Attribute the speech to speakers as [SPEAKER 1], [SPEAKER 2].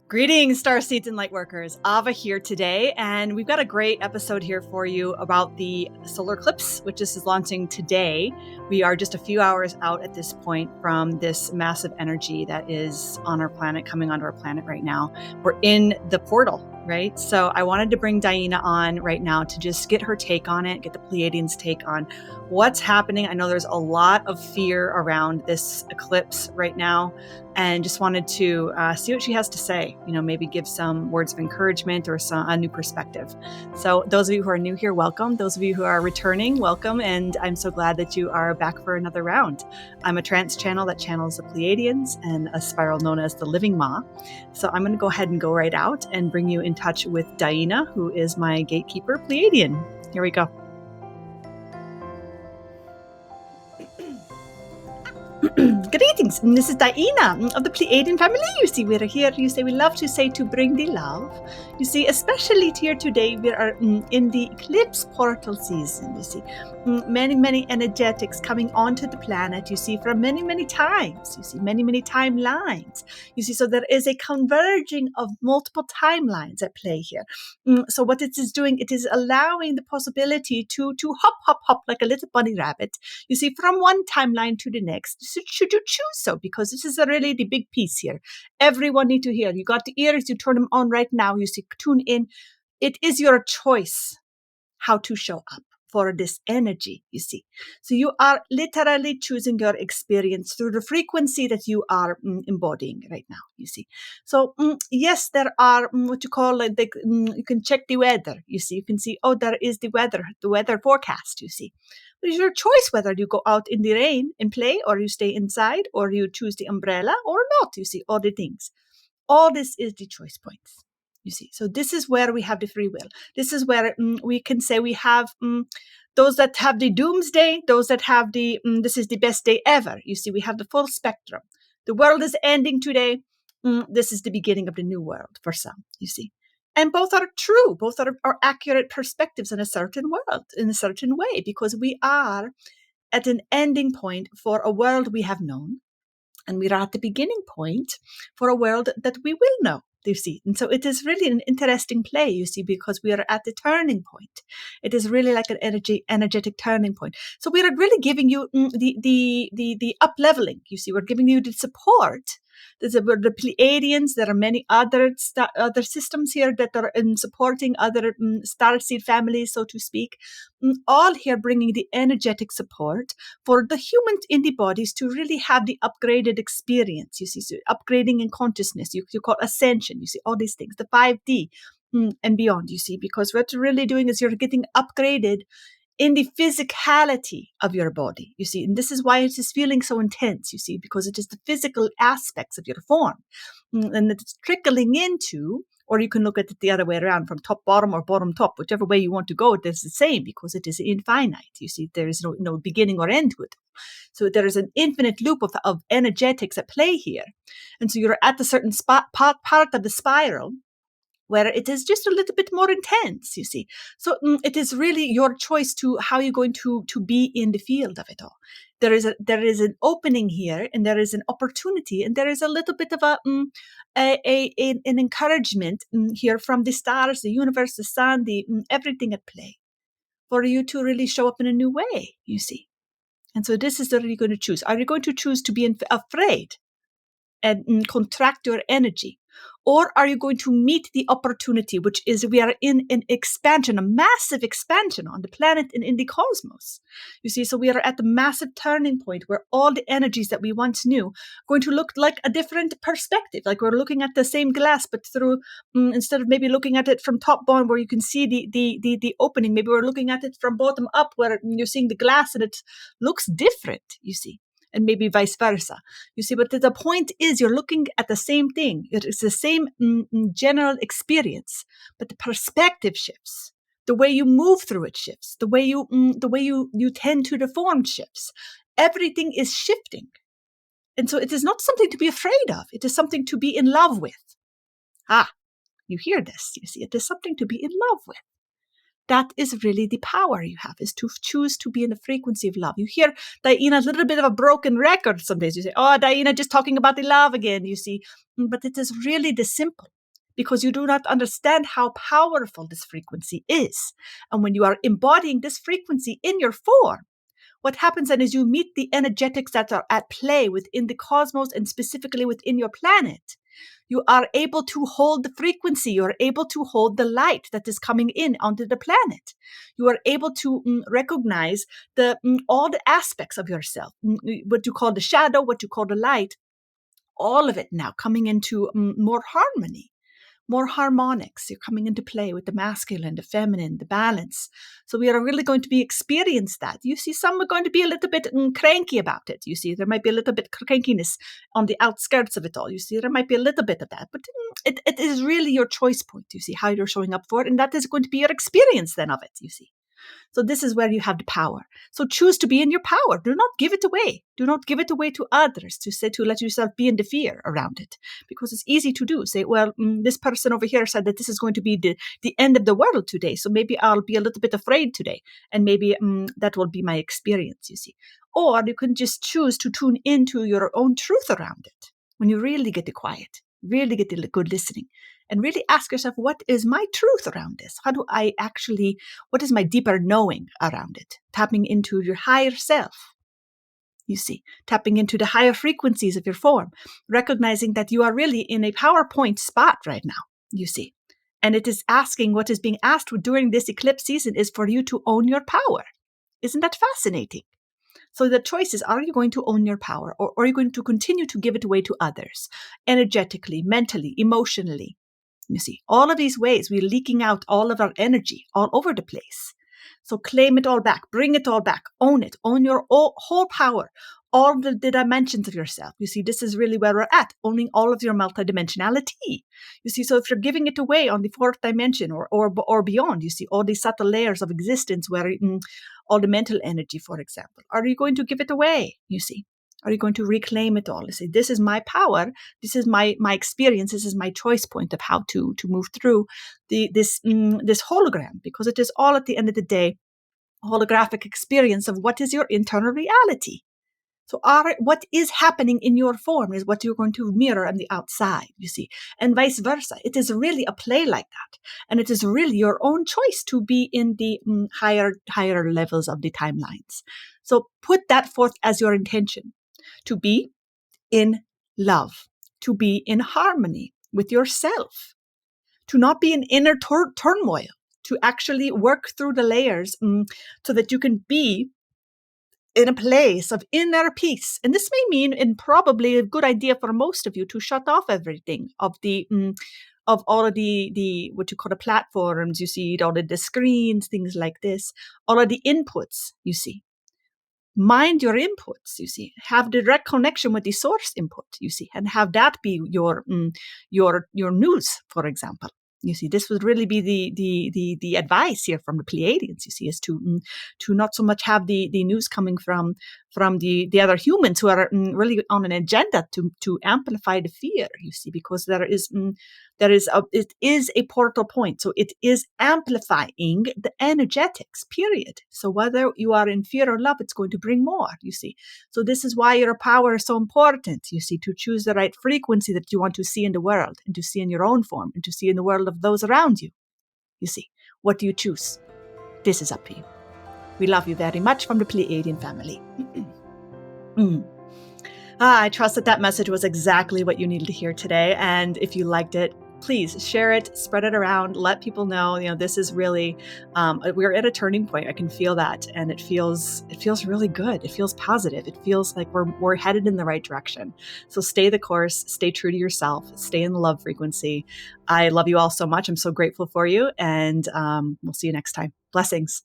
[SPEAKER 1] Greetings, Starseeds and Lightworkers. Ava here today, and we've got a great episode here for you about the solar eclipse, which is launching today. We are just a few hours out at this point from this massive energy that is on our planet, coming onto our planet right now. We're in the portal, right? So I wanted to bring DiYeena on right now to just get her take on it, get the Pleiadians' take on what's happening. I know there's a lot of fear around this eclipse right now, and just wanted to see what she has to say, maybe give some words of encouragement or a new perspective. So those of you who are new here, welcome. Those of you who are returning, welcome. And I'm so glad that you are back for another round. I'm a trance channel that channels the Pleiadians and a spiral known as the Living Ma. So I'm going to go ahead and go right out and bring you in touch with DiYeena, who is my gatekeeper Pleiadian. Here we go. Greetings, this is DiYeena of the Pleiadian Family. You see, we're here, we love to say to bring the love. You see, especially here today, we are in the eclipse portal season, you see. Many energetics coming onto the planet, you see, from many times, you see, many timelines. You see, so there is a converging of multiple timelines at play here. So what it is doing, it is allowing the possibility to hop like a little bunny rabbit, you see, from one timeline to the next. Should you choose so? Because this is really the big piece here. Everyone need to hear. You got the ears, you turn them on right now. You see, tune in. It is your choice how to show up for this energy, you see. So you are literally choosing your experience through the frequency that you are embodying right now, you see. So yes, there are what you call you can check the weather, you see. You can see, there is the weather forecast, you see. But it's your choice whether you go out in the rain and play, or you stay inside, or you choose the umbrella or not, you see, all the things. All this is the choice points. You see, so this is where we have the free will. This is where we can say we have those that have the doomsday, those that have the this is the best day ever. You see, we have the full spectrum. The world is ending today. This is the beginning of the new world for some, you see. And both are true. Both are accurate perspectives in a certain world, in a certain way, because we are at an ending point for a world we have known. And we are at the beginning point for a world that we will know, you see. And so it is really an interesting play, you see, because we are at the turning point. It is really like an energetic turning point. So we are really giving you the up-leveling, you see. We're giving you the support. There's the Pleiadians. There are many other systems here that are supporting other starseed families, so to speak. All here bringing the energetic support for the humans in the bodies to really have the upgraded experience, you see. So upgrading in consciousness, you call ascension, you see, all these things, the 5D and beyond, you see, because what you're really doing is you're getting upgraded in the physicality of your body, you see. And this is why it is feeling so intense, you see, because it is the physical aspects of your form. And it's trickling into, or you can look at it the other way around, from top bottom or bottom top, whichever way you want to go, it is the same, because it is infinite, you see. There is no beginning or end to it. So there is an infinite loop of energetics at play here. And so you're at a certain part of the spiral where it is just a little bit more intense, you see. So it is really your choice to how you're going to be in the field of it all. There is an opening here, and there is an opportunity, and there is a little bit of an encouragement here from the stars, the universe, the sun, everything at play, for you to really show up in a new way, you see. And so this is what you're going to choose. Are you going to choose to be afraid and contract your energy? Or are you going to meet the opportunity, which is we are in an expansion, a massive expansion on the planet and in the cosmos? You see, so we are at the massive turning point where all the energies that we once knew are going to look like a different perspective. Like we're looking at the same glass, but through, instead of maybe looking at it from top down where you can see the opening, maybe we're looking at it from bottom up where you're seeing the glass and it looks different, you see. And maybe vice versa. You see, but the point is you're looking at the same thing. It is the same general experience, but the perspective shifts. The way you move through it shifts. The way you tend to the form shifts. Everything is shifting. And so it is not something to be afraid of. It is something to be in love with. You hear this. You see, it is something to be in love with. That is really the power you have, is to choose to be in the frequency of love. You hear DiYeena, a little bit of a broken record some days. You say, DiYeena just talking about the love again, you see. But it is really the simple. because you do not understand how powerful this frequency is. And when you are embodying this frequency in your form, what happens then is you meet the energetics that are at play within the cosmos and specifically within your planet. You are able to hold the frequency. You are able to hold the light that is coming in onto the planet. You are able to recognize all the aspects of yourself, what you call the shadow, what you call the light, all of it now coming into more harmony. More harmonics. You're coming into play with the masculine, the feminine, the balance. So we are really going to be experience that. You see, some are going to be a little bit cranky about it. You see, there might be a little bit crankiness on the outskirts of it all. You see, there might be a little bit of that, but it is really your choice point. You see, how you're showing up for it, and that is going to be your experience then of it. You see. So this is where you have the power. So choose to be in your power. Do not give it away. Do not give it away to others, to let yourself be in the fear around it, because it's easy to do. Say, well, this person over here said that this is going to be the end of the world today. So maybe I'll be a little bit afraid today. And maybe that will be my experience, you see. Or you can just choose to tune into your own truth around it. When you really get the quiet, really get the good listening, and really ask yourself, what is my truth around this? What is my deeper knowing around it? Tapping into your higher self, you see, tapping into the higher frequencies of your form, recognizing that you are really in a PowerPoint spot right now, you see. And it is asking, what is being asked during this eclipse season is for you to own your power. Isn't that fascinating? So the choice is, are you going to own your power, or are you going to continue to give it away to others, energetically, mentally, emotionally? You see, all of these ways we're leaking out all of our energy all over the place. So claim it all back, bring it all back, own it, own your whole power, all the dimensions of yourself. You see, this is really where we're at, owning all of your multidimensionality. You see, so if you're giving it away on the fourth dimension or beyond, you see, all these subtle layers of existence where all the mental energy, for example, are you going to give it away? You see. Are you going to reclaim it all? You say, this is my power. This is my experience. This is my choice point of how to move through this hologram, because it is all at the end of the day a holographic experience of what is your internal reality. So what is happening in your form is what you're going to mirror on the outside, you see, and vice versa. It is really a play like that. And it is really your own choice to be in the higher levels of the timelines. So put that forth as your intention. To be in love, to be in harmony with yourself, to not be in inner turmoil, to actually work through the layers so that you can be in a place of inner peace. And this may mean, and probably a good idea for most of you, to shut off everything of all of the what you call the platforms, you see, all of the screens, things like this, all of the inputs, you see. Mind your inputs, you see, have direct connection with the source input, you see, and have that be your news, for example. You see, this would really be the advice here from the Pleiadians, you see, is to not so much have the news coming from the other humans who are really on an agenda to amplify the fear, you see, because it is a portal point. So it is amplifying the energetics, period. So whether you are in fear or love, it's going to bring more, you see. So this is why your power is so important, you see, to choose the right frequency that you want to see in the world, and to see in your own form, and to see in the world of those around you. You see, what do you choose? This is up to you. We love you very much from the Pleiadian family. I trust that message was exactly what you needed to hear today. And if you liked it, please share it, spread it around, let people know, this is really, we're at a turning point. I can feel that. And it feels really good. It feels positive. It feels like we're headed in the right direction. So stay the course, stay true to yourself, stay in the love frequency. I love you all so much. I'm so grateful for you. And we'll see you next time. Blessings.